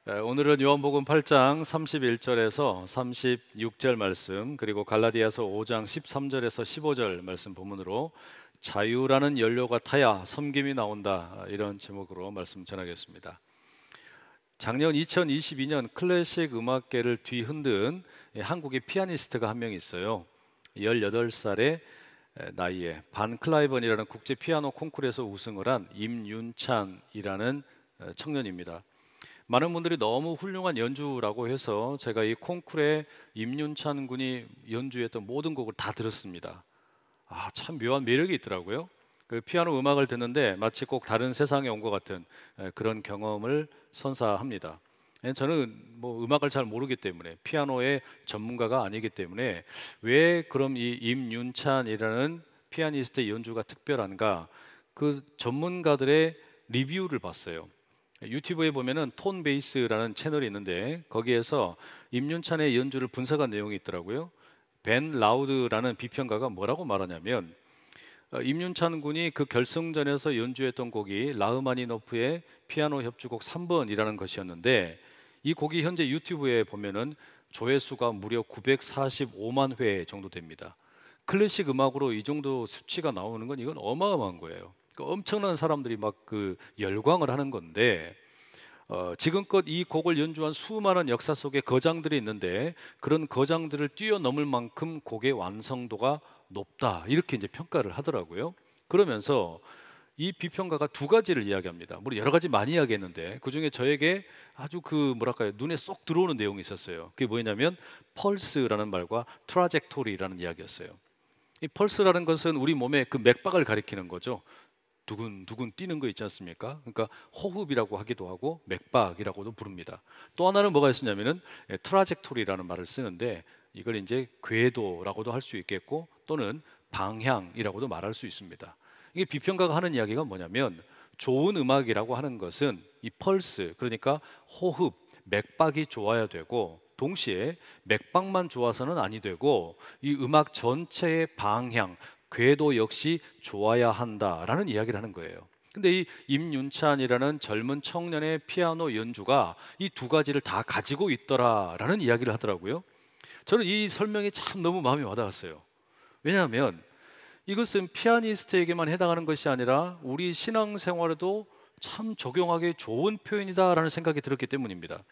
오늘은 요한복음 8장 31절에서 36절 말씀, 그리고 갈라디아서 5장 13절에서 15절 말씀 본문으로 자유라는 연료가 타야 섬김이 나온다, 이런 제목으로 말씀 전하겠습니다. 작년 2022년 클래식 음악계를 뒤흔든 한국의 피아니스트가 한 명 있어요. 18살의 나이에 반 클라이번이라는 국제 피아노 콩쿠르에서 우승을 한 임윤찬이라는 청년입니다. 많은 분들이 너무 훌륭한 연주라고 해서 제가 이 콩쿠르에 임윤찬 군이 연주했던 모든 곡을 다 들었습니다. 참 묘한 매력이 있더라고요. 그 피아노 음악을 듣는데 마치 꼭 다른 세상에 온 것 같은 그런 경험을 선사합니다. 저는 뭐 음악을 잘 모르기 때문에, 피아노의 전문가가 아니기 때문에 왜 그럼 이 임윤찬이라는 피아니스트의 연주가 특별한가, 그 전문가들의 리뷰를 봤어요. 유튜브에 보면은 톤 베이스라는 채널이 있는데 거기에서 임윤찬의 연주를 분석한 내용이 있더라고요. 벤 라우드라는 비평가가 뭐라고 말하냐면, 임윤찬 군이 그 결승전에서 연주했던 곡이 라흐마니노프의 피아노 협주곡 3번이라는 것이었는데, 이 곡이 현재 유튜브에 보면은 조회수가 무려 945만 회 정도 됩니다. 클래식 음악으로 이 정도 수치가 나오는 건 이건 어마어마한 거예요. 그러니까 엄청난 사람들이 막 그 열광을 하는 건데, 지금껏 이 곡을 연주한 수많은 역사 속에 거장들이 있는데 그런 거장들을 뛰어넘을 만큼 곡의 완성도가 높다, 이렇게 이제 평가를 하더라고요. 그러면서 이 비평가가 두 가지를 이야기합니다. 물론 여러 가지 많이 이야기했는데 그 중에 저에게 아주 그 뭐랄까요, 눈에 쏙 들어오는 내용이 있었어요. 그게 뭐냐면 펄스라는 말과 트라젝토리라는 이야기였어요. 이 펄스라는 것은 우리 몸의 그 맥박을 가리키는 거죠. 두근두근 뛰는 거 있지 않습니까? 그러니까 호흡이라고 하기도 하고 맥박이라고도 부릅니다. 또 하나는 뭐가 있었냐면은 트라젝토리라는 말을 쓰는데, 이걸 이제 궤도라고도 할 수 있겠고 또는 방향이라고도 말할 수 있습니다. 이게 비평가가 하는 이야기가 뭐냐면, 좋은 음악이라고 하는 것은 이 펄스, 그러니까 호흡, 맥박이 좋아야 되고, 동시에 맥박만 좋아서는 아니 되고 이 음악 전체의 방향, 궤도 역시 좋아야 한다라는 이야기를 하는 거예요. 근데 이 임윤찬이라는 젊은 청년의 피아노 연주가 이 두 가지를 다 가지고 있더라라는 이야기를 하더라고요. 저는 이 설명이 참 너무 마음에 와닿았어요. 왜냐하면 이것은 피아니스트에게만 해당하는 것이 아니라 우리 신앙생활에도 참 적용하기 좋은 표현이다라는 생각이 들었기 때문입니다.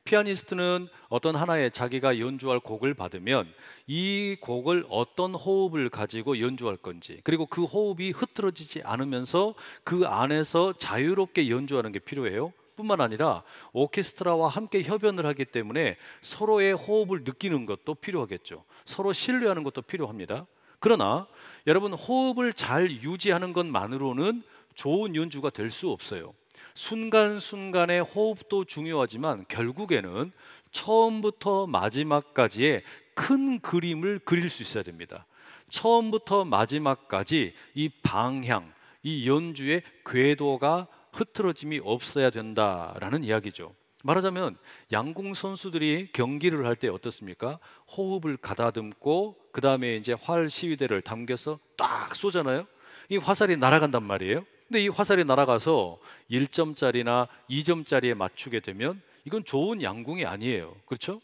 피아니스트는 어떤 하나의 자기가 연주할 곡을 받으면 이 곡을 어떤 호흡을 가지고 연주할 건지, 그리고 그 호흡이 흐트러지지 않으면서 그 안에서 자유롭게 연주하는 게 필요해요. 뿐만 아니라 오케스트라와 함께 협연을 하기 때문에 서로의 호흡을 느끼는 것도 필요하겠죠. 서로 신뢰하는 것도 필요합니다. 그러나 여러분, 호흡을 잘 유지하는 것만으로는 좋은 연주가 될 수 없어요. 순간순간의 호흡도 중요하지만 결국에는 처음부터 마지막까지의 큰 그림을 그릴 수 있어야 됩니다. 처음부터 마지막까지 이 방향, 이 연주의 궤도가 흐트러짐이 없어야 된다라는 이야기죠. 말하자면 양궁 선수들이 경기를 할 때 어떻습니까? 호흡을 가다듬고 그 다음에 이제 활 시위대를 당겨서 딱 쏘잖아요. 이 화살이 날아간단 말이에요. 근데 이 화살이 날아가서 1점짜리나 2점짜리에 맞추게 되면 이건 좋은 양궁이 아니에요. 그렇죠?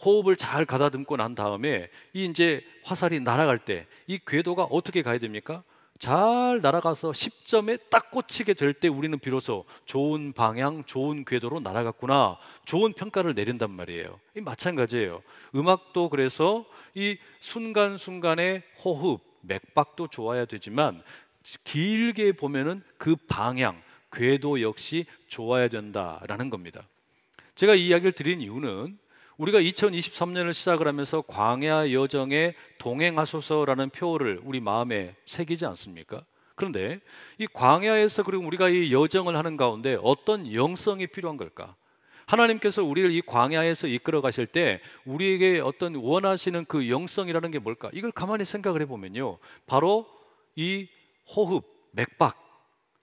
호흡을 잘 가다듬고 난 다음에 이 이제 화살이 날아갈 때 이 궤도가 어떻게 가야 됩니까? 잘 날아가서 10점에 딱 꽂히게 될 때 우리는 비로소 좋은 방향, 좋은 궤도로 날아갔구나, 좋은 평가를 내린단 말이에요. 이 마찬가지예요. 음악도 그래서 이 순간순간의 호흡, 맥박도 좋아야 되지만 길게 보면은 그 방향, 궤도 역시 좋아야 된다라는 겁니다. 제가 이 이야기를 드린 이유는 우리가 2023년을 시작을 하면서 광야 여정에 동행하소서라는 표어를 우리 마음에 새기지 않습니까? 그런데 이 광야에서, 그리고 우리가 이 여정을 하는 가운데 어떤 영성이 필요한 걸까? 하나님께서 우리를 이 광야에서 이끌어 가실 때 우리에게 어떤 원하시는 그 영성이라는 게 뭘까? 이걸 가만히 생각을 해보면요, 바로 이 호흡, 맥박,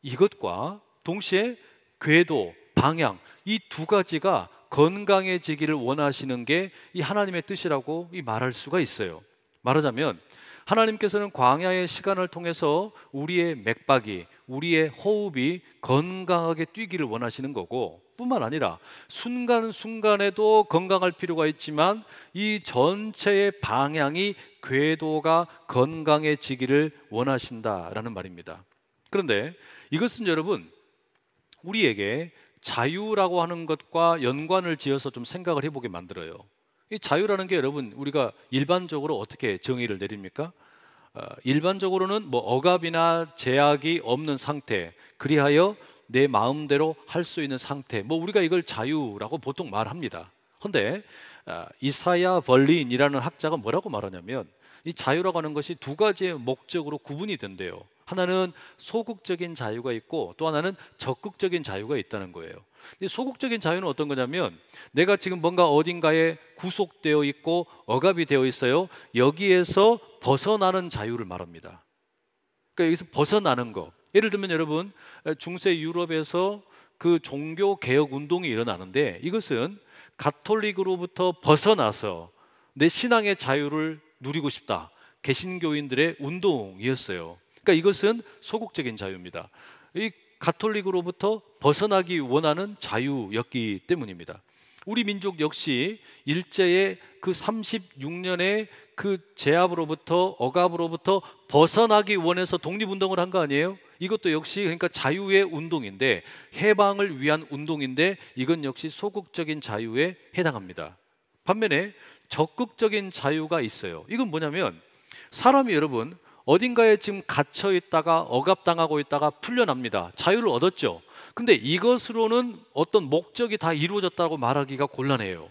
이것과 동시에 궤도, 방향, 이 두 가지가 건강해지기를 원하시는 게 이 하나님의 뜻이라고 말할 수가 있어요. 말하자면 하나님께서는 광야의 시간을 통해서 우리의 맥박이, 우리의 호흡이 건강하게 뛰기를 원하시는 거고, 뿐만 아니라 순간순간에도 건강할 필요가 있지만 이 전체의 방향이 궤도가 건강해지기를 원하신다라는 말입니다. 그런데 이것은 여러분 우리에게 자유라고 하는 것과 연관을 지어서 좀 생각을 해보게 만들어요. 이 자유라는 게 여러분 우리가 일반적으로 어떻게 정의를 내립니까? 일반적으로는 뭐 억압이나 제약이 없는 상태, 그리하여 내 마음대로 할 수 있는 상태, 뭐 우리가 이걸 자유라고 보통 말합니다. 그런데 이사야 벌린이라는 학자가 뭐라고 말하냐면 이 자유라고 하는 것이 두 가지의 목적으로 구분이 된대요. 하나는 소극적인 자유가 있고 또 하나는 적극적인 자유가 있다는 거예요. 이 소극적인 자유는 어떤 거냐면 내가 지금 뭔가 어딘가에 구속되어 있고 억압이 되어 있어요. 여기에서 벗어나는 자유를 말합니다. 그러니까 여기서 벗어나는 거. 예를 들면 여러분 중세 유럽에서 그 종교 개혁 운동이 일어나는데 이것은 가톨릭으로부터 벗어나서 내 신앙의 자유를 누리고 싶다. 개신교인들의 운동이었어요. 그러니까 이것은 소극적인 자유입니다. 이 가톨릭으로부터 벗어나기 원하는 자유였기 때문입니다. 우리 민족 역시 일제의 그 36년의 그 제압으로부터 억압으로부터 벗어나기 원해서 독립운동을 한 거 아니에요? 이것도 역시 그러니까 자유의 운동인데 해방을 위한 운동인데 이건 역시 소극적인 자유에 해당합니다. 반면에 적극적인 자유가 있어요. 이건 뭐냐면 사람이 여러분 어딘가에 지금 갇혀 있다가 억압당하고 있다가 풀려납니다. 자유를 얻었죠. 근데 이것으로는 어떤 목적이 다 이루어졌다고 말하기가 곤란해요.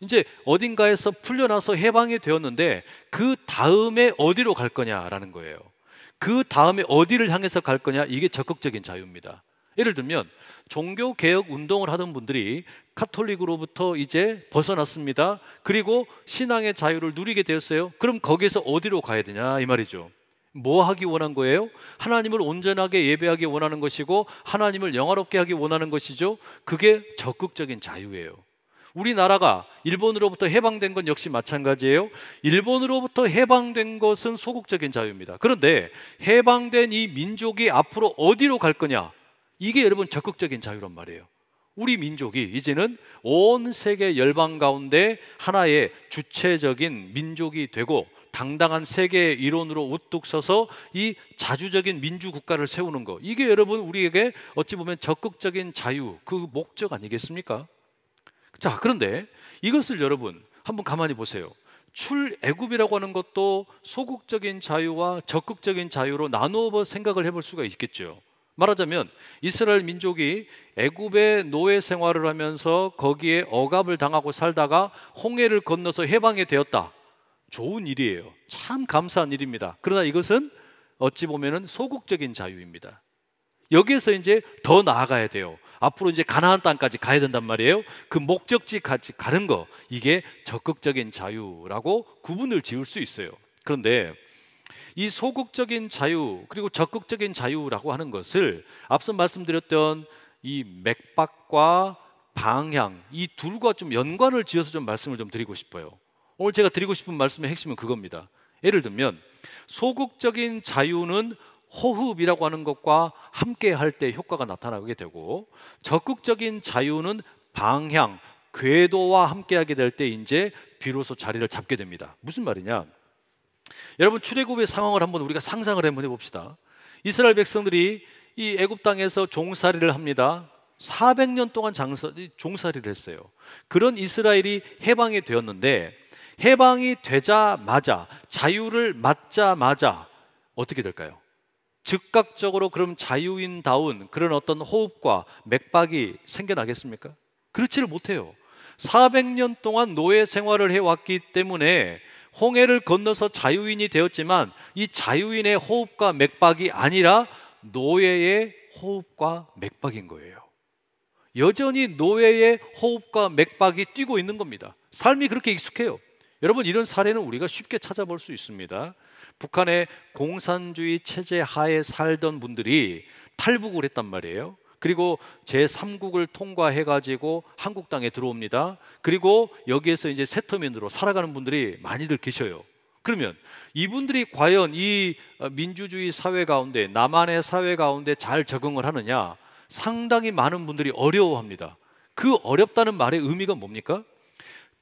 이제 어딘가에서 풀려나서 해방이 되었는데 그 다음에 어디로 갈 거냐라는 거예요. 그 다음에 어디를 향해서 갈 거냐, 이게 적극적인 자유입니다. 예를 들면 종교개혁 운동을 하던 분들이 카톨릭으로부터 이제 벗어났습니다. 그리고 신앙의 자유를 누리게 되었어요. 그럼 거기에서 어디로 가야 되냐 이 말이죠. 뭐 하기 원한 거예요? 하나님을 온전하게 예배하기 원하는 것이고 하나님을 영화롭게 하기 원하는 것이죠. 그게 적극적인 자유예요. 우리나라가 일본으로부터 해방된 건 역시 마찬가지예요. 일본으로부터 해방된 것은 소극적인 자유입니다. 그런데 해방된 이 민족이 앞으로 어디로 갈 거냐, 이게 여러분 적극적인 자유란 말이에요. 우리 민족이 이제는 온 세계 열방 가운데 하나의 주체적인 민족이 되고 당당한 세계의 일원으로 우뚝 서서 이 자주적인 민주국가를 세우는 거, 이게 여러분 우리에게 어찌 보면 적극적인 자유, 그 목적 아니겠습니까? 자, 그런데 이것을 여러분 한번 가만히 보세요. 출애굽이라고 하는 것도 소극적인 자유와 적극적인 자유로 나누어 생각을 해볼 수가 있겠죠. 말하자면 이스라엘 민족이 애굽의 노예 생활을 하면서 거기에 억압을 당하고 살다가 홍해를 건너서 해방이 되었다. 좋은 일이에요. 참 감사한 일입니다. 그러나 이것은 어찌 보면은 소극적인 자유입니다. 여기에서 이제 더 나아가야 돼요. 앞으로 이제 가나안 땅까지 가야 된단 말이에요. 그 목적지까지 가는 거, 이게 적극적인 자유라고 구분을 지을 수 있어요. 그런데 이 소극적인 자유 그리고 적극적인 자유라고 하는 것을 앞서 말씀드렸던 이 맥박과 방향, 이 둘과 좀 연관을 지어서 좀 말씀을 좀 드리고 싶어요. 오늘 제가 드리고 싶은 말씀의 핵심은 그겁니다. 예를 들면 소극적인 자유는 호흡이라고 하는 것과 함께 할 때 효과가 나타나게 되고, 적극적인 자유는 방향, 궤도와 함께 하게 될 때 이제 비로소 자리를 잡게 됩니다. 무슨 말이냐? 여러분 출애굽의 상황을 한번 우리가 상상을 한번 해봅시다. 이스라엘 백성들이 이 애굽 땅에서 종살이를 합니다. 400년 동안 종살이를 했어요. 그런 이스라엘이 해방이 되었는데 해방이 되자마자, 자유를 맞자마자 어떻게 될까요? 즉각적으로 그럼 자유인다운 그런 어떤 호흡과 맥박이 생겨나겠습니까? 그렇지를 못해요. 400년 동안 노예 생활을 해왔기 때문에 홍해를 건너서 자유인이 되었지만 이 자유인의 호흡과 맥박이 아니라 노예의 호흡과 맥박인 거예요. 여전히 노예의 호흡과 맥박이 뛰고 있는 겁니다. 삶이 그렇게 익숙해요. 여러분, 이런 사례는 우리가 쉽게 찾아볼 수 있습니다. 북한의 공산주의 체제 하에 살던 분들이 탈북을 했단 말이에요. 그리고 제3국을 통과해가지고 한국 땅에 들어옵니다. 그리고 여기에서 이제 세터민으로 살아가는 분들이 많이들 계셔요. 그러면 이분들이 과연 이 민주주의 사회 가운데, 남한의 사회 가운데 잘 적응을 하느냐? 상당히 많은 분들이 어려워합니다. 그 어렵다는 말의 의미가 뭡니까?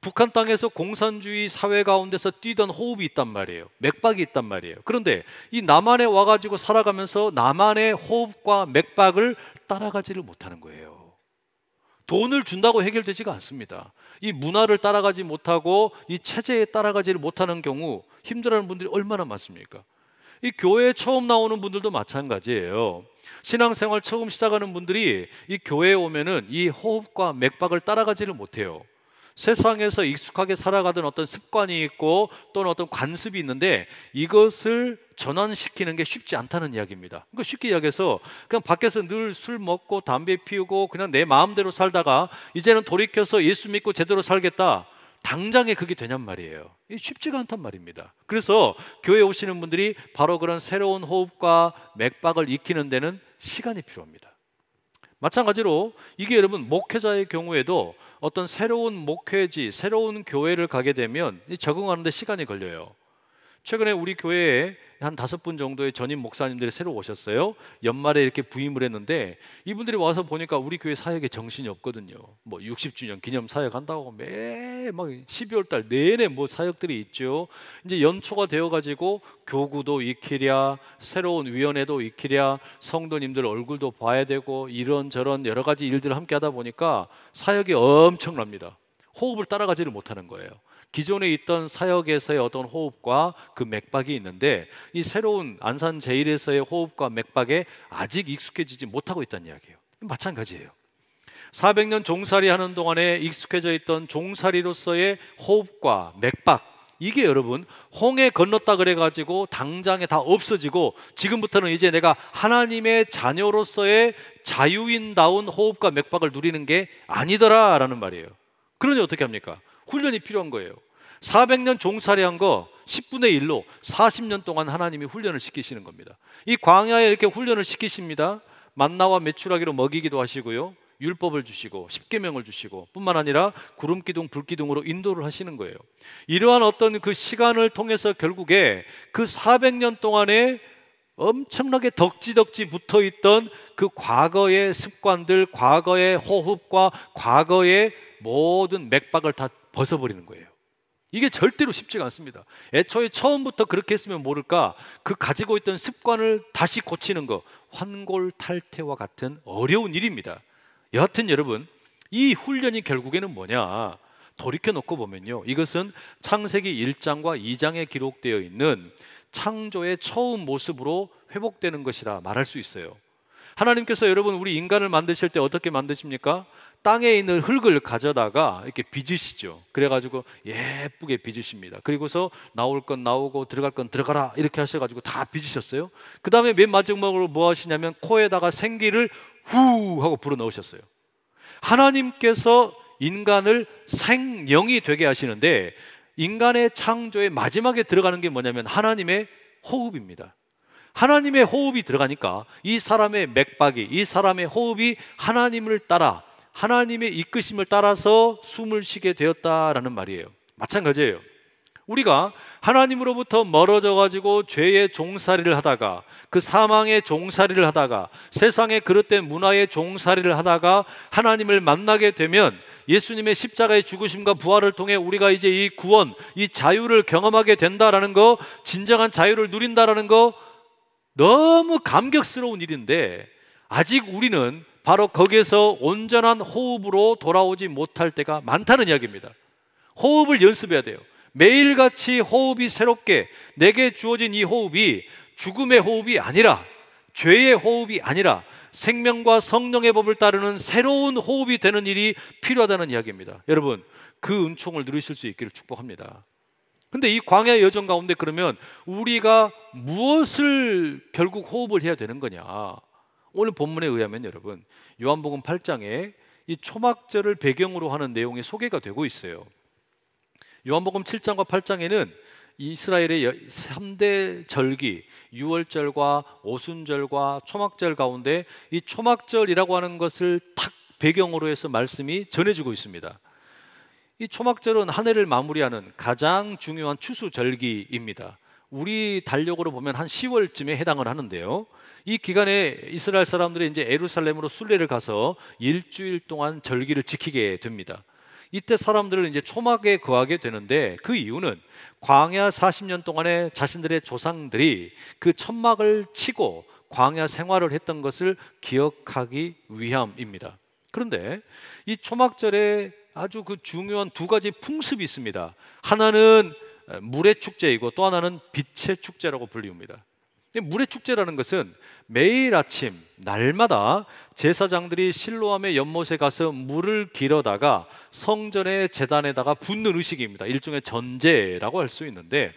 북한 땅에서 공산주의 사회 가운데서 뛰던 호흡이 있단 말이에요. 맥박이 있단 말이에요. 그런데 이 남한에 와가지고 살아가면서 남한의 호흡과 맥박을 따라가지를 못하는 거예요. 돈을 준다고 해결되지가 않습니다. 이 문화를 따라가지 못하고 이 체제에 따라가지를 못하는 경우 힘들어하는 분들이 얼마나 많습니까? 이 교회에 처음 나오는 분들도 마찬가지예요. 신앙생활 처음 시작하는 분들이 이 교회에 오면은 이 호흡과 맥박을 따라가지를 못해요. 세상에서 익숙하게 살아가던 어떤 습관이 있고 또는 어떤 관습이 있는데 이것을 전환시키는 게 쉽지 않다는 이야기입니다. 그러니까 쉽게 이야기해서 그냥 밖에서 늘 술 먹고 담배 피우고 그냥 내 마음대로 살다가 이제는 돌이켜서 예수 믿고 제대로 살겠다, 당장에 그게 되냔 말이에요. 쉽지가 않단 말입니다. 그래서 교회에 오시는 분들이 바로 그런 새로운 호흡과 맥박을 익히는 데는 시간이 필요합니다. 마찬가지로 이게 여러분 목회자의 경우에도 어떤 새로운 목회지, 새로운 교회를 가게 되면 적응하는 데 시간이 걸려요. 최근에 우리 교회에 한 5분 정도의 전임 목사님들이 새로 오셨어요. 연말에 이렇게 부임을 했는데 이분들이 와서 보니까 우리 교회 사역에 정신이 없거든요. 뭐 60주년 기념 사역 한다고 매 막 12월 달 내내 뭐 사역들이 있죠. 이제 연초가 되어 가지고 교구도 익히랴, 새로운 위원회도 익히랴, 성도님들 얼굴도 봐야 되고 이런저런 여러 가지 일들을 함께 하다 보니까 사역이 엄청납니다. 호흡을 따라가지를 못하는 거예요. 기존에 있던 사역에서의 어떤 호흡과 그 맥박이 있는데 이 새로운 안산 제일에서의 호흡과 맥박에 아직 익숙해지지 못하고 있다는 이야기예요. 마찬가지예요. 400년 종살이 하는 동안에 익숙해져 있던 종살이로서의 호흡과 맥박, 이게 여러분 홍해 건넜다 그래가지고 당장에 다 없어지고 지금부터는 이제 내가 하나님의 자녀로서의 자유인다운 호흡과 맥박을 누리는 게 아니더라라는 말이에요. 그러니 어떻게 합니까? 훈련이 필요한 거예요. 400년 종살이한 거 10분의 1로 40년 동안 하나님이 훈련을 시키시는 겁니다. 이 광야에 이렇게 훈련을 시키십니다. 만나와 메추라기로 먹이기도 하시고요, 율법을 주시고 십계명을 주시고 뿐만 아니라 구름기둥 불기둥으로 인도를 하시는 거예요. 이러한 어떤 그 시간을 통해서 결국에 그 400년 동안에 엄청나게 덕지덕지 붙어있던 그 과거의 습관들, 과거의 호흡과 과거의 모든 맥박을 다 벗어버리는 거예요. 이게 절대로 쉽지가 않습니다. 애초에 처음부터 그렇게 했으면 모를까 그 가지고 있던 습관을 다시 고치는 거 환골탈태와 같은 어려운 일입니다. 여하튼 여러분, 이 훈련이 결국에는 뭐냐, 돌이켜놓고 보면요, 이것은 창세기 1장과 2장에 기록되어 있는 창조의 처음 모습으로 회복되는 것이라 말할 수 있어요. 하나님께서 여러분 우리 인간을 만드실 때 어떻게 만드십니까? 땅에 있는 흙을 가져다가 이렇게 빚으시죠. 그래가지고 예쁘게 빚으십니다. 그리고서 나올 건 나오고 들어갈 건 들어가라 이렇게 하셔가지고 다 빚으셨어요. 그 다음에 맨 마지막으로 뭐 하시냐면 코에다가 생기를 후 하고 불어 넣으셨어요. 하나님께서 인간을 생명이 되게 하시는데 인간의 창조의 마지막에 들어가는 게 뭐냐면 하나님의 호흡입니다. 하나님의 호흡이 들어가니까 이 사람의 맥박이, 이 사람의 호흡이 하나님을 따라, 하나님의 이끄심을 따라서 숨을 쉬게 되었다라는 말이에요. 마찬가지예요. 우리가 하나님으로부터 멀어져 가지고 죄의 종살이를 하다가, 그 사망의 종살이를 하다가, 세상의 그릇된 문화의 종살이를 하다가 하나님을 만나게 되면 예수님의 십자가의 죽으심과 부활을 통해 우리가 이제 이 구원, 이 자유를 경험하게 된다라는 거, 진정한 자유를 누린다라는 거 너무 감격스러운 일인데 아직 우리는 바로 거기에서 온전한 호흡으로 돌아오지 못할 때가 많다는 이야기입니다. 호흡을 연습해야 돼요. 매일같이 호흡이 새롭게, 내게 주어진 이 호흡이 죽음의 호흡이 아니라, 죄의 호흡이 아니라 생명과 성령의 법을 따르는 새로운 호흡이 되는 일이 필요하다는 이야기입니다. 여러분, 그 은총을 누리실 수 있기를 축복합니다. 근데 이 광야의 여정 가운데 그러면 우리가 무엇을 결국 호흡을 해야 되는 거냐? 오늘 본문에 의하면 여러분, 요한복음 8장에 이 초막절을 배경으로 하는 내용이 소개가 되고 있어요. 요한복음 7장과 8장에는 이스라엘의 3대 절기, 유월절과 오순절과 초막절 가운데 이 초막절이라고 하는 것을 탁 배경으로 해서 말씀이 전해지고 있습니다. 이 초막절은 한 해를 마무리하는 가장 중요한 추수절기입니다. 우리 달력으로 보면 한 10월쯤에 해당을 하는데요. 이 기간에 이스라엘 사람들이 이제 예루살렘으로 순례를 가서 일주일 동안 절기를 지키게 됩니다. 이때 사람들은 이제 초막에 거하게 되는데, 그 이유는 광야 40년 동안에 자신들의 조상들이 그 천막을 치고 광야 생활을 했던 것을 기억하기 위함입니다. 그런데 이 초막절에 아주 그 중요한 두 가지 풍습이 있습니다. 하나는 물의 축제이고 또 하나는 빛의 축제라고 불리웁니다. 물의 축제라는 것은 매일 아침 날마다 제사장들이 실로암의 연못에 가서 물을 길어다가 성전의 제단에다가 붓는 의식입니다. 일종의 전제라고 할 수 있는데,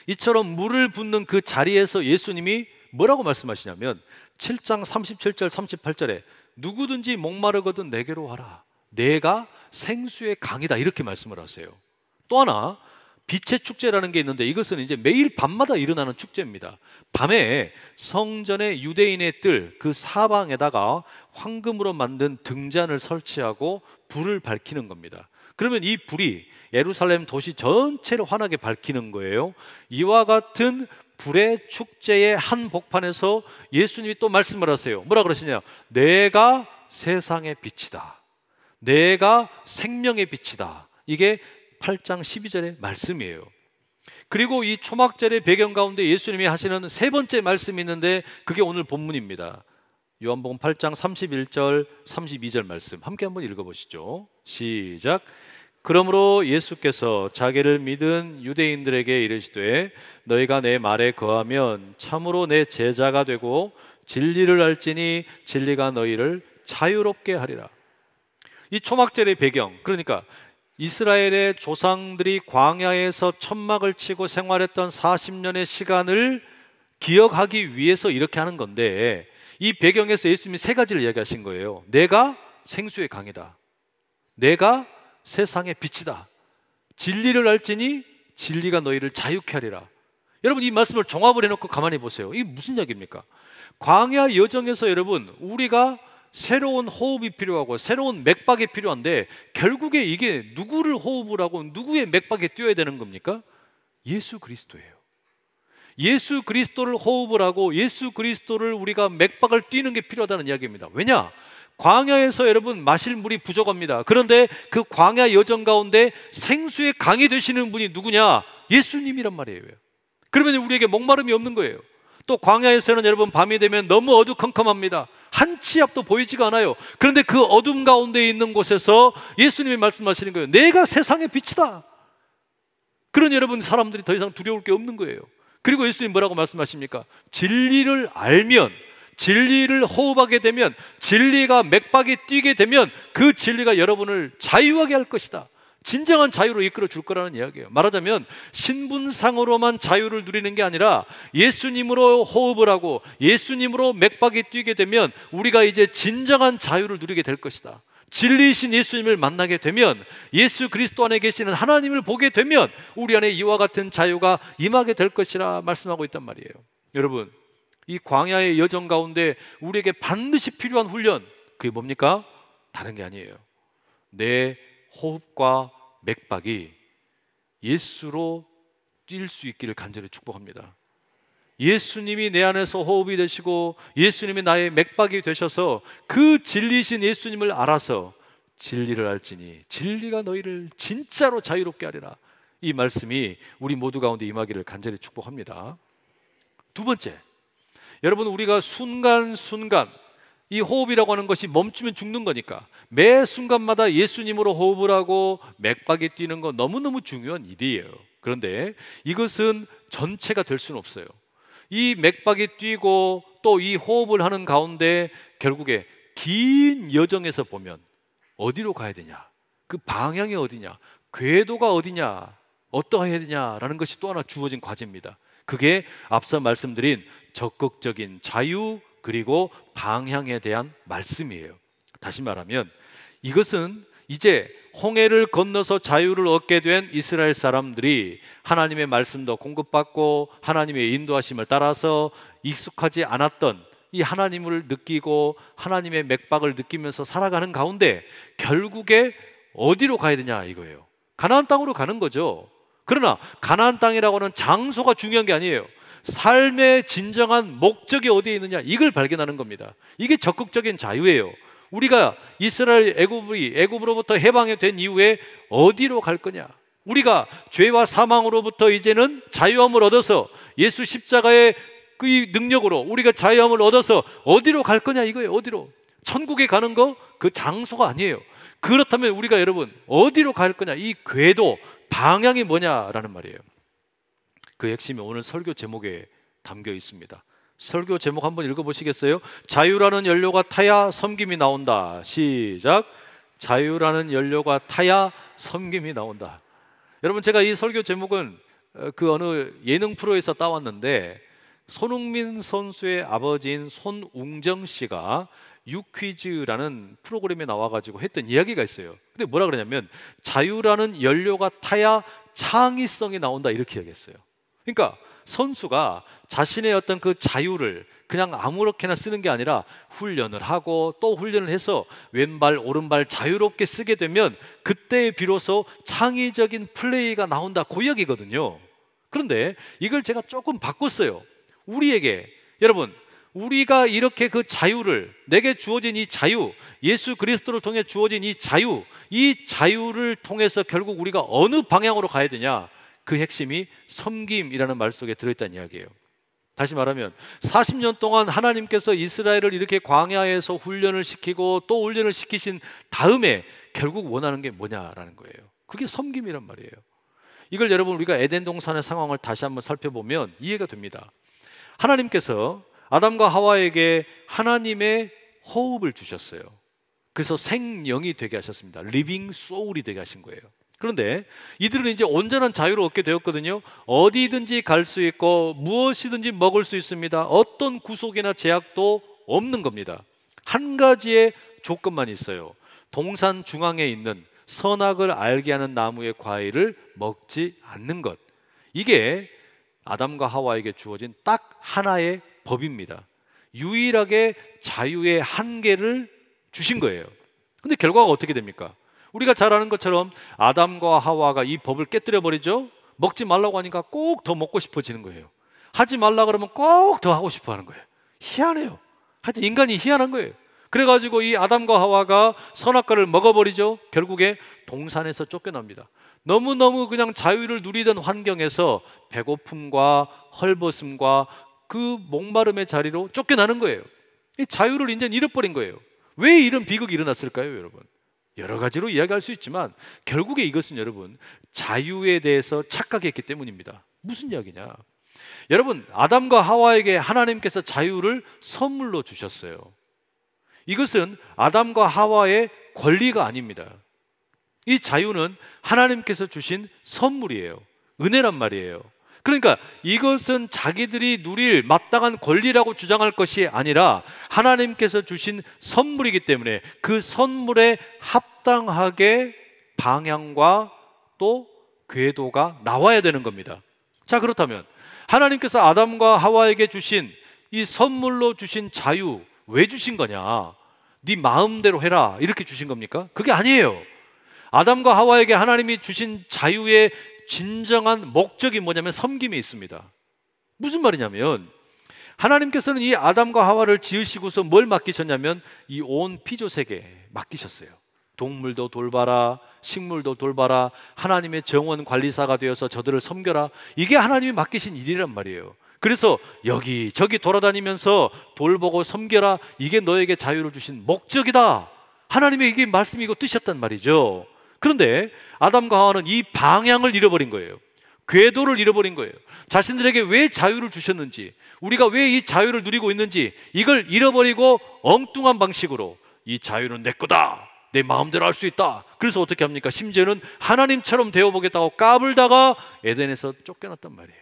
이처럼 물을 붓는 그 자리에서 예수님이 뭐라고 말씀하시냐면 7장 37절 38절에 누구든지 목마르거든 내게로 와라, 내가 생수의 강이다, 이렇게 말씀을 하세요. 또 하나 빛의 축제라는 게 있는데, 이것은 이제 매일 밤마다 일어나는 축제입니다. 밤에 성전의 유대인의 뜰 그 사방에다가 황금으로 만든 등잔을 설치하고 불을 밝히는 겁니다. 그러면 이 불이 예루살렘 도시 전체를 환하게 밝히는 거예요. 이와 같은 불의 축제의 한 복판에서 예수님이 또 말씀을 하세요. 뭐라 그러시냐? 내가 세상의 빛이다, 내가 생명의 빛이다. 이게 8장 12절의 말씀이에요. 그리고 이 초막절의 배경 가운데 예수님이 하시는 세 번째 말씀이 있는데, 그게 오늘 본문입니다. 요한복음 8장 31절 32절 말씀 함께 한번 읽어보시죠. 시작. 그러므로 예수께서 자기를 믿은 유대인들에게 이르시되 너희가 내 말에 거하면 참으로 내 제자가 되고 진리를 알지니 진리가 너희를 자유롭게 하리라. 이 초막절의 배경, 그러니까 이스라엘의 조상들이 광야에서 천막을 치고 생활했던 40년의 시간을 기억하기 위해서 이렇게 하는 건데, 이 배경에서 예수님이 세 가지를 이야기하신 거예요. 내가 생수의 강이다, 내가 세상의 빛이다, 진리를 알지니 진리가 너희를 자유케 하리라. 여러분, 이 말씀을 종합을 해놓고 가만히 보세요. 이게 무슨 이야기입니까? 광야 여정에서 여러분, 우리가 새로운 호흡이 필요하고 새로운 맥박이 필요한데, 결국에 이게 누구를 호흡을 하고 누구의 맥박에 뛰어야 되는 겁니까? 예수 그리스도예요. 예수 그리스도를 호흡을 하고 예수 그리스도를 우리가 맥박을 뛰는 게 필요하다는 이야기입니다. 왜냐? 광야에서 여러분 마실 물이 부족합니다. 그런데 그 광야 여정 가운데 생수의 강이 되시는 분이 누구냐? 예수님이란 말이에요. 그러면 우리에게 목마름이 없는 거예요. 또 광야에서는 여러분 밤이 되면 너무 어두컴컴합니다. 한 치 앞도 보이지가 않아요. 그런데 그 어둠 가운데 있는 곳에서 예수님이 말씀하시는 거예요. 내가 세상의 빛이다. 그러니 여러분, 사람들이 더 이상 두려울 게 없는 거예요. 그리고 예수님 뭐라고 말씀하십니까? 진리를 알면, 진리를 호흡하게 되면, 진리가 맥박이 뛰게 되면 그 진리가 여러분을 자유하게 할 것이다. 진정한 자유로 이끌어 줄 거라는 이야기예요. 말하자면 신분상으로만 자유를 누리는 게 아니라 예수님으로 호흡을 하고 예수님으로 맥박이 뛰게 되면 우리가 이제 진정한 자유를 누리게 될 것이다. 진리이신 예수님을 만나게 되면, 예수 그리스도 안에 계시는 하나님을 보게 되면 우리 안에 이와 같은 자유가 임하게 될 것이라 말씀하고 있단 말이에요. 여러분, 이 광야의 여정 가운데 우리에게 반드시 필요한 훈련, 그게 뭡니까? 다른 게 아니에요. 내 호흡과 맥박이 예수로 뛸 수 있기를 간절히 축복합니다. 예수님이 내 안에서 호흡이 되시고 예수님이 나의 맥박이 되셔서 그 진리이신 예수님을 알아서 진리를 알지니 진리가 너희를 진짜로 자유롭게 하리라. 이 말씀이 우리 모두 가운데 임하기를 간절히 축복합니다. 두 번째, 여러분, 우리가 순간순간, 이 호흡이라고 하는 것이 멈추면 죽는 거니까 매 순간마다 예수님으로 호흡을 하고 맥박이 뛰는 건 너무너무 중요한 일이에요. 그런데 이것은 전체가 될 수는 없어요. 이 맥박이 뛰고 또 이 호흡을 하는 가운데 결국에 긴 여정에서 보면 어디로 가야 되냐, 그 방향이 어디냐, 궤도가 어디냐, 어떠해야 되냐라는 것이 또 하나 주어진 과제입니다. 그게 앞서 말씀드린 적극적인 자유 그리고 방향에 대한 말씀이에요. 다시 말하면 이것은 이제 홍해를 건너서 자유를 얻게 된 이스라엘 사람들이 하나님의 말씀도 공급받고 하나님의 인도하심을 따라서 익숙하지 않았던 이 하나님을 느끼고 하나님의 맥박을 느끼면서 살아가는 가운데 결국에 어디로 가야 되냐 이거예요. 가나안 땅으로 가는 거죠. 그러나 가나안 땅이라고 하는 장소가 중요한 게 아니에요. 삶의 진정한 목적이 어디에 있느냐, 이걸 발견하는 겁니다. 이게 적극적인 자유예요. 우리가 이스라엘 애굽으로부터 해방이 된 이후에 어디로 갈 거냐? 우리가 죄와 사망으로부터 이제는 자유함을 얻어서 예수 십자가의 그 능력으로 우리가 자유함을 얻어서 어디로 갈 거냐 이거예요. 어디로? 천국에 가는 거 그 장소가 아니에요. 그렇다면 우리가 여러분 어디로 갈 거냐, 이 궤도 방향이 뭐냐라는 말이에요. 그 핵심이 오늘 설교 제목에 담겨 있습니다. 설교 제목 한번 읽어보시겠어요? 자유라는 연료가 타야 섬김이 나온다. 시작. 자유라는 연료가 타야 섬김이 나온다. 여러분, 제가 이 설교 제목은 그 어느 예능 프로에서 따왔는데, 손흥민 선수의 아버지인 손웅정 씨가 유퀴즈라는 프로그램에 나와가지고 했던 이야기가 있어요. 근데 뭐라 그러냐면 자유라는 연료가 타야 창의성이 나온다, 이렇게 이야기했어요. 그러니까 선수가 자신의 어떤 그 자유를 그냥 아무렇게나 쓰는 게 아니라 훈련을 하고 또 훈련을 해서 왼발 오른발 자유롭게 쓰게 되면 그때 비로소 창의적인 플레이가 나온다, 그 이야기거든요. 그런데 이걸 제가 조금 바꿨어요. 우리에게, 여러분, 우리가 이렇게 그 자유를, 내게 주어진 이 자유, 예수 그리스도를 통해 주어진 이 자유를 통해서 결국 우리가 어느 방향으로 가야 되냐, 그 핵심이 섬김이라는 말 속에 들어있다는 이야기예요. 다시 말하면 40년 동안 하나님께서 이스라엘을 이렇게 광야에서 훈련을 시키고 또 훈련을 시키신 다음에 결국 원하는 게 뭐냐라는 거예요. 그게 섬김이란 말이에요. 이걸 여러분 우리가 에덴 동산의 상황을 다시 한번 살펴보면 이해가 됩니다. 하나님께서 아담과 하와에게 하나님의 호흡을 주셨어요. 그래서 생명이 되게 하셨습니다. 리빙 소울이 되게 하신 거예요. 그런데 이들은 이제 온전한 자유를 얻게 되었거든요. 어디든지 갈 수 있고 무엇이든지 먹을 수 있습니다. 어떤 구속이나 제약도 없는 겁니다. 한 가지의 조건만 있어요. 동산 중앙에 있는 선악을 알게 하는 나무의 과일을 먹지 않는 것. 이게 아담과 하와에게 주어진 딱 하나의 법입니다. 유일하게 자유의 한계를 주신 거예요. 근데 결과가 어떻게 됩니까? 우리가 잘 아는 것처럼 아담과 하와가 이 법을 깨뜨려 버리죠. 먹지 말라고 하니까 꼭 더 먹고 싶어지는 거예요. 하지 말라 그러면 꼭 더 하고 싶어 하는 거예요. 희한해요. 하여튼 인간이 희한한 거예요. 그래가지고 이 아담과 하와가 선악과를 먹어버리죠. 결국에 동산에서 쫓겨납니다. 너무너무 그냥 자유를 누리던 환경에서 배고픔과 헐벗음과 그 목마름의 자리로 쫓겨나는 거예요. 이 자유를 이제 잃어버린 거예요. 왜 이런 비극이 일어났을까요, 여러분? 여러 가지로 이야기할 수 있지만 결국에 이것은 여러분 자유에 대해서 착각했기 때문입니다. 무슨 이야기냐? 여러분, 아담과 하와에게 하나님께서 자유를 선물로 주셨어요. 이것은 아담과 하와의 권리가 아닙니다. 이 자유는 하나님께서 주신 선물이에요. 은혜란 말이에요. 그러니까 이것은 자기들이 누릴 마땅한 권리라고 주장할 것이 아니라 하나님께서 주신 선물이기 때문에 그 선물에 합당하게 방향과 또 궤도가 나와야 되는 겁니다. 자, 그렇다면 하나님께서 아담과 하와에게 주신 이 선물로 주신 자유, 왜 주신 거냐? 네 마음대로 해라, 이렇게 주신 겁니까? 그게 아니에요. 아담과 하와에게 하나님이 주신 자유의 진정한 목적이 뭐냐면 섬김에 있습니다. 무슨 말이냐면 하나님께서는 이 아담과 하와를 지으시고서 뭘 맡기셨냐면 이 온 피조세계 맡기셨어요. 동물도 돌봐라, 식물도 돌봐라, 하나님의 정원 관리사가 되어서 저들을 섬겨라. 이게 하나님이 맡기신 일이란 말이에요. 그래서 여기저기 돌아다니면서 돌보고 섬겨라. 이게 너에게 자유를 주신 목적이다. 하나님의 이게 말씀이고 뜻이었단 말이죠. 그런데 아담과 하와는 이 방향을 잃어버린 거예요. 궤도를 잃어버린 거예요. 자신들에게 왜 자유를 주셨는지, 우리가 왜 이 자유를 누리고 있는지 이걸 잃어버리고 엉뚱한 방식으로 이 자유는 내 거다, 내 마음대로 할 수 있다. 그래서 어떻게 합니까? 심지어는 하나님처럼 되어보겠다고 까불다가 에덴에서 쫓겨났단 말이에요.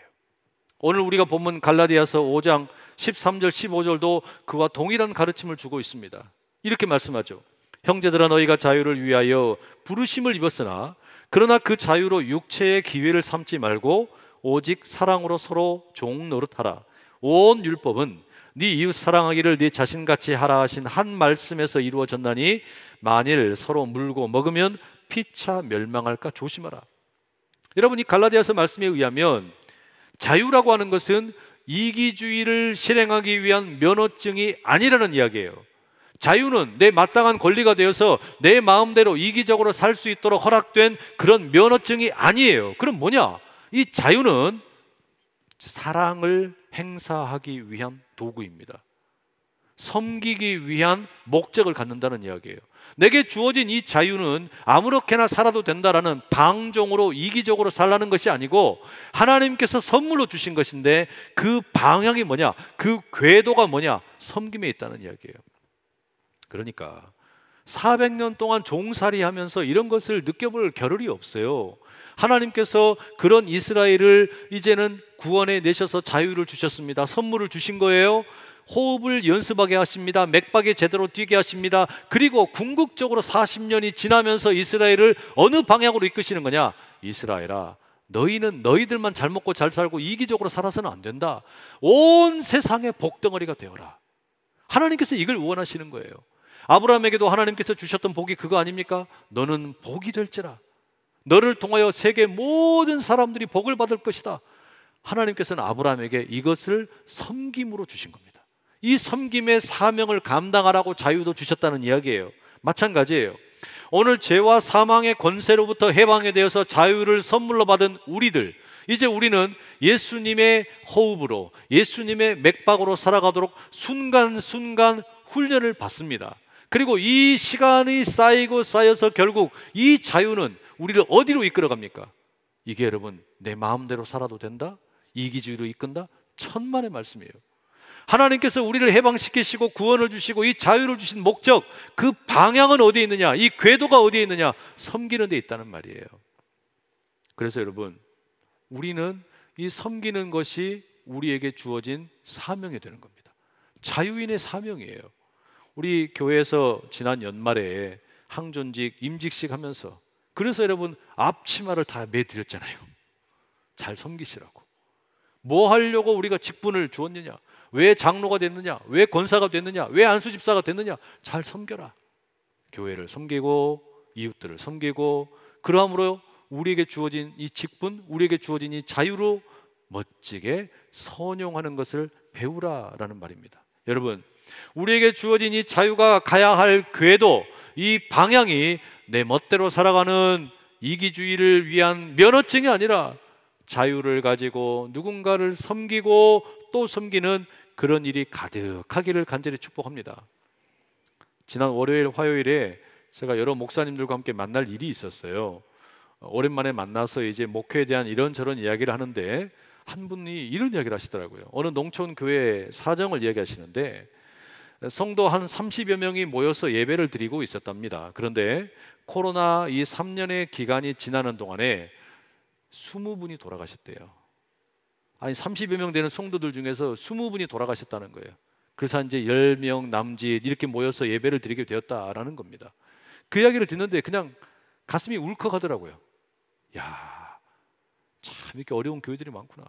오늘 우리가 본문 갈라디아서 5장 13절 15절도 그와 동일한 가르침을 주고 있습니다. 이렇게 말씀하죠. 형제들아, 너희가 자유를 위하여 부르심을 입었으나 그러나 그 자유로 육체의 기회를 삼지 말고 오직 사랑으로 서로 종 노릇하라. 온 율법은 네 이웃 사랑하기를 네 자신같이 하라 하신 한 말씀에서 이루어졌나니 만일 서로 물고 먹으면 피차 멸망할까 조심하라. 여러분, 이 갈라디아서 말씀에 의하면 자유라고 하는 것은 이기주의를 실행하기 위한 면허증이 아니라는 이야기예요. 자유는 내 마땅한 권리가 되어서 내 마음대로 이기적으로 살 수 있도록 허락된 그런 면허증이 아니에요. 그럼 뭐냐? 이 자유는 사랑을 행사하기 위한 도구입니다. 섬기기 위한 목적을 갖는다는 이야기예요. 내게 주어진 이 자유는 아무렇게나 살아도 된다라는 방종으로 이기적으로 살라는 것이 아니고 하나님께서 선물로 주신 것인데, 그 방향이 뭐냐? 그 궤도가 뭐냐? 섬김에 있다는 이야기예요. 그러니까 400년 동안 종살이 하면서 이런 것을 느껴볼 겨를이 없어요. 하나님께서 그런 이스라엘을 이제는 구원해 내셔서 자유를 주셨습니다. 선물을 주신 거예요. 호흡을 연습하게 하십니다. 맥박에 제대로 뛰게 하십니다. 그리고 궁극적으로 40년이 지나면서 이스라엘을 어느 방향으로 이끄시는 거냐? 이스라엘아, 너희는 너희들만 잘 먹고 잘 살고 이기적으로 살아서는 안 된다. 온 세상의 복덩어리가 되어라. 하나님께서 이걸 원하시는 거예요. 아브라함에게도 하나님께서 주셨던 복이 그거 아닙니까? 너는 복이 될지라. 너를 통하여 세계 모든 사람들이 복을 받을 것이다. 하나님께서는 아브라함에게 이것을 섬김으로 주신 겁니다. 이 섬김의 사명을 감당하라고 자유도 주셨다는 이야기예요. 마찬가지예요. 오늘 죄와 사망의 권세로부터 해방에 되어서 자유를 선물로 받은 우리들, 이제 우리는 예수님의 호흡으로, 예수님의 맥박으로 살아가도록 순간순간 훈련을 받습니다. 그리고 이 시간이 쌓이고 쌓여서 결국 이 자유는 우리를 어디로 이끌어갑니까? 이게 여러분, 내 마음대로 살아도 된다? 이기주의로 이끈다? 천만의 말씀이에요. 하나님께서 우리를 해방시키시고 구원을 주시고 이 자유를 주신 목적, 그 방향은 어디에 있느냐? 이 궤도가 어디에 있느냐? 섬기는 데 있다는 말이에요. 그래서 여러분, 우리는 이 섬기는 것이 우리에게 주어진 사명이 되는 겁니다. 자유인의 사명이에요. 우리 교회에서 지난 연말에 항존직, 임직식 하면서, 그래서 여러분 앞치마를 다 매드렸잖아요. 잘 섬기시라고. 뭐 하려고 우리가 직분을 주었느냐? 왜 장로가 됐느냐? 왜 권사가 됐느냐? 왜 안수집사가 됐느냐? 잘 섬겨라. 교회를 섬기고 이웃들을 섬기고, 그러함으로 우리에게 주어진 이 직분, 우리에게 주어진 이 자유로 멋지게 선용하는 것을 배우라라는 말입니다. 여러분, 우리에게 주어진 이 자유가 가야 할 궤도, 이 방향이 내 멋대로 살아가는 이기주의를 위한 면허증이 아니라 자유를 가지고 누군가를 섬기고 또 섬기는 그런 일이 가득하기를 간절히 축복합니다. 지난 월요일, 화요일에 제가 여러 목사님들과 함께 만날 일이 있었어요. 오랜만에 만나서 이제 목회에 대한 이런저런 이야기를 하는데 한 분이 이런 이야기를 하시더라고요. 어느 농촌 교회 사정을 이야기하시는데 성도 한 30여 명이 모여서 예배를 드리고 있었답니다. 그런데 코로나 이 3년의 기간이 지나는 동안에 20분이 돌아가셨대요. 아니 30여 명 되는 성도들 중에서 20분이 돌아가셨다는 거예요. 그래서 이제 10명 남짓 이렇게 모여서 예배를 드리게 되었다라는 겁니다. 그 이야기를 듣는데 그냥 가슴이 울컥하더라고요. 야, 참 이렇게 어려운 교회들이 많구나.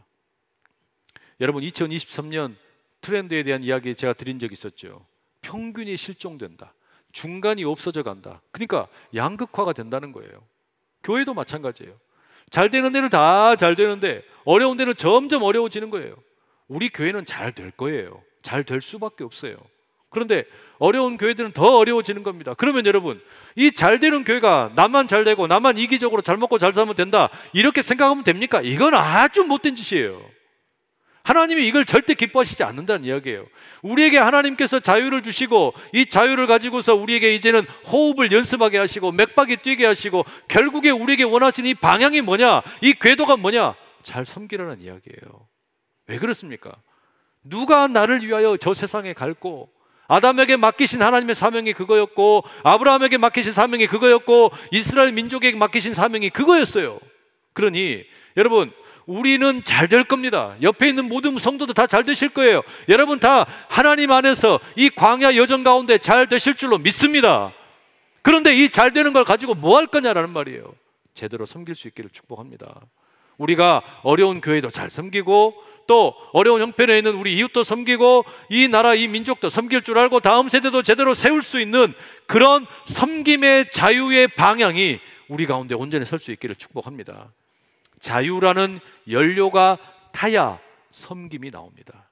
여러분, 2023년 트렌드에 대한 이야기 제가 드린 적이 있었죠. 평균이 실종된다. 중간이 없어져 간다. 그러니까 양극화가 된다는 거예요. 교회도 마찬가지예요. 잘 되는 데는 다 잘 되는데 어려운 데는 점점 어려워지는 거예요. 우리 교회는 잘 될 거예요. 잘 될 수밖에 없어요. 그런데 어려운 교회들은 더 어려워지는 겁니다. 그러면 여러분, 이 잘 되는 교회가 나만 잘 되고 나만 이기적으로 잘 먹고 잘 살면 된다, 이렇게 생각하면 됩니까? 이건 아주 못된 짓이에요. 하나님이 이걸 절대 기뻐하시지 않는다는 이야기예요. 우리에게 하나님께서 자유를 주시고 이 자유를 가지고서 우리에게 이제는 호흡을 연습하게 하시고 맥박이 뛰게 하시고, 결국에 우리에게 원하시는 이 방향이 뭐냐? 이 궤도가 뭐냐? 잘 섬기라는 이야기예요. 왜 그렇습니까? 누가 나를 위하여 저 세상에 갈고, 아담에게 맡기신 하나님의 사명이 그거였고, 아브라함에게 맡기신 사명이 그거였고, 이스라엘 민족에게 맡기신 사명이 그거였어요. 그러니 여러분, 우리는 잘 될 겁니다. 옆에 있는 모든 성도도 다 잘 되실 거예요. 여러분 다 하나님 안에서 이 광야 여정 가운데 잘 되실 줄로 믿습니다. 그런데 이 잘 되는 걸 가지고 뭐 할 거냐라는 말이에요. 제대로 섬길 수 있기를 축복합니다. 우리가 어려운 교회도 잘 섬기고, 또 어려운 형편에 있는 우리 이웃도 섬기고, 이 나라 이 민족도 섬길 줄 알고 다음 세대도 제대로 세울 수 있는 그런 섬김의 자유의 방향이 우리 가운데 온전히 설 수 있기를 축복합니다. 자유라는 연료가 타야 섬김이 나옵니다.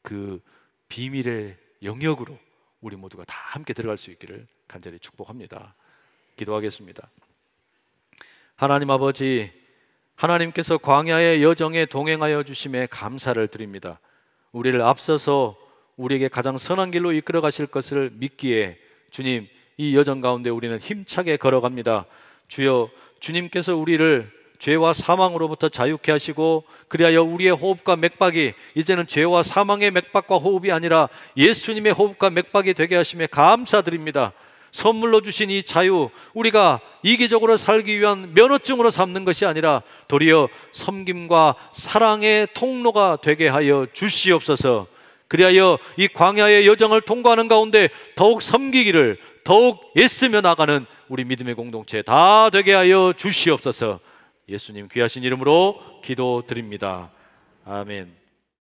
그 비밀의 영역으로 우리 모두가 다 함께 들어갈 수 있기를 간절히 축복합니다. 기도하겠습니다. 하나님 아버지, 하나님께서 광야의 여정에 동행하여 주심에 감사를 드립니다. 우리를 앞서서 우리에게 가장 선한 길로 이끌어 가실 것을 믿기에 주님, 이 여정 가운데 우리는 힘차게 걸어갑니다. 주여, 주님께서 우리를 죄와 사망으로부터 자유케 하시고 그리하여 우리의 호흡과 맥박이 이제는 죄와 사망의 맥박과 호흡이 아니라 예수님의 호흡과 맥박이 되게 하심에 감사드립니다. 선물로 주신 이 자유, 우리가 이기적으로 살기 위한 면허증으로 삼는 것이 아니라 도리어 섬김과 사랑의 통로가 되게 하여 주시옵소서. 그리하여 이 광야의 여정을 통과하는 가운데 더욱 섬기기를, 더욱 애쓰며 나가는 우리 믿음의 공동체 다 되게 하여 주시옵소서. 예수님 귀하신 이름으로 기도드립니다. 아멘.